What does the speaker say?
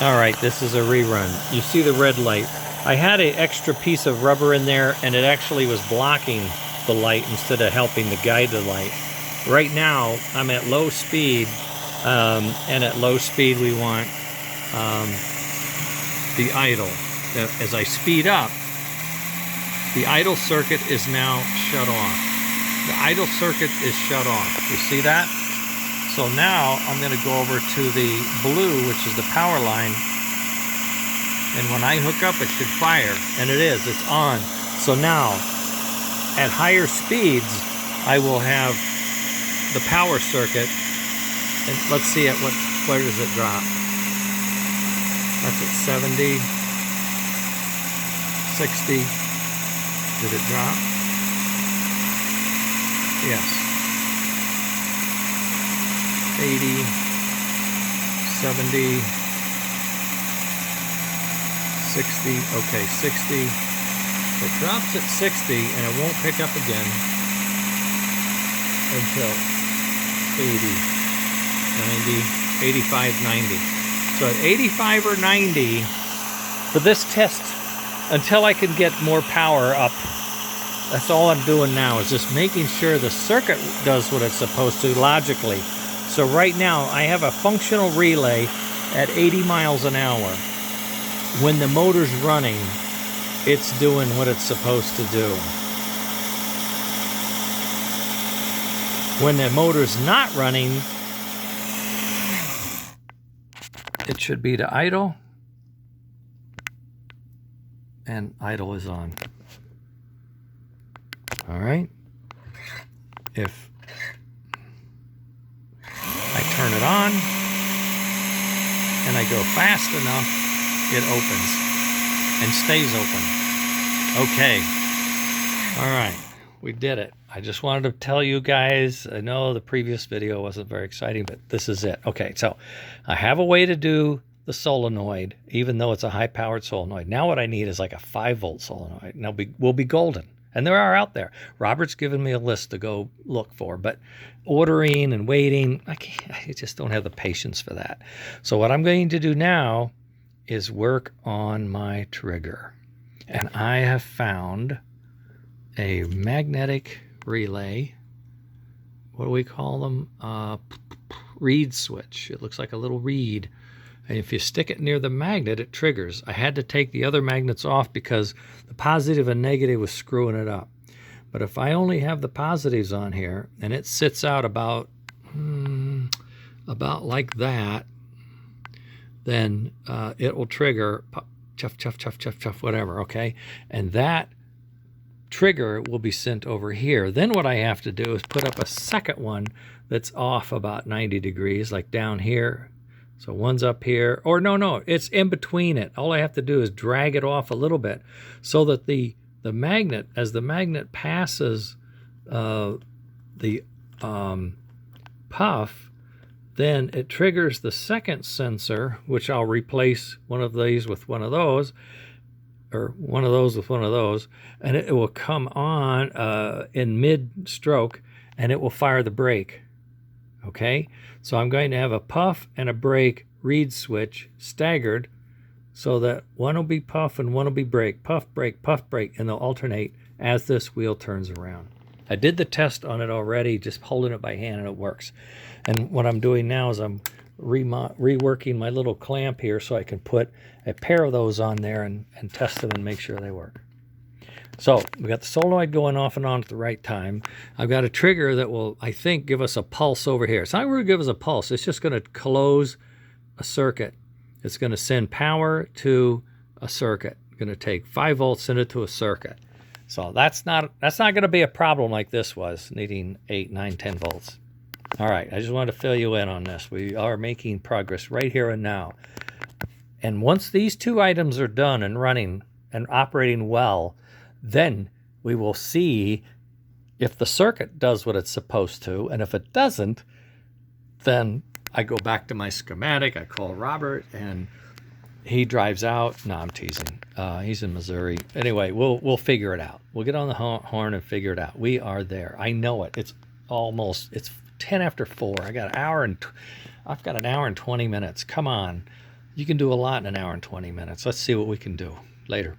All right, this is a rerun. You see the red light. I had an extra piece of rubber in there, and it actually was blocking the light instead of helping to guide the light. Right now, I'm at low speed, and at low speed we want the idle. Now, as I speed up, the idle circuit is now shut off. The idle circuit is shut off. You see that? So now I'm going to go over to the blue, which is the power line. And when I hook up, it should fire. And it is. It's on. So now, at higher speeds, I will have the power circuit. And let's see at where does it drop? That's at 70, 60. Did it drop? Yes. 80, 70, 60, okay, 60. It drops at 60 and it won't pick up again until 80, 90, 85, 90. So at 85 or 90, for this test, until I can get more power up, that's all I'm doing now, is just making sure the circuit does what it's supposed to logically. So right now, I have a functional relay at 80 miles an hour. When the motor's running, it's doing what it's supposed to do. When the motor's not running, it should be to idle, and idle is on. All right. If I turn it on and I go fast enough, it opens and stays open. Okay. All right. We did it. I just wanted to tell you guys, I know the previous video wasn't very exciting, but this is it. Okay. So I have a way to do the solenoid, even though it's a high-powered solenoid. Now what I need is like a 5-volt solenoid. Now we'll be golden. And there are out there. Robert's given me a list to go look for, but ordering and waiting, I just don't have the patience for that. So what I'm going to do now is work on my trigger. And I have found a magnetic relay. What do we call them? Reed switch. It looks like a little reed. And if you stick it near the magnet, it triggers. I had to take the other magnets off because the positive and negative was screwing it up. But if I only have the positives on here, and it sits out about like that, then it will trigger, chuff, chuff, chuff, chuff, chuff, whatever, okay? And that trigger will be sent over here. Then what I have to do is put up a second one that's off about 90 degrees, like down here. So one's up here, or no, it's in between it. All I have to do is drag it off a little bit so that the magnet, as the magnet passes the puff, then it triggers the second sensor, which I'll replace one of these with one of those, or one of those with one of those, and it will come on in mid-stroke, and it will fire the brake. Okay, so I'm going to have a puff and a brake reed switch staggered so that one will be puff and one will be brake, puff, brake, and they'll alternate as this wheel turns around. I did the test on it already, just holding it by hand, and it works. And what I'm doing now is I'm reworking my little clamp here so I can put a pair of those on there and test them and make sure they work. So we got the solenoid going off and on at the right time. I've got a trigger that will, I think, give us a pulse over here. It's not going to give us a pulse. It's just going to close a circuit. It's going to send power to a circuit. It's going to take 5 volts, send it to a circuit. So that's not going to be a problem like this was, needing 8, 9, 10 volts. All right, I just wanted to fill you in on this. We are making progress right here and now. And once these two items are done and running and operating well, then we will see if the circuit does what it's supposed to. And if it doesn't, then I go back to my schematic. I call Robert, and he drives out. No, I'm teasing. He's in Missouri. Anyway, we'll figure it out. We'll get on the horn and figure it out. We are there. I know it. It's 10 after 4. I've got an hour and 20 minutes. Come on. You can do a lot in an hour and 20 minutes. Let's see what we can do later.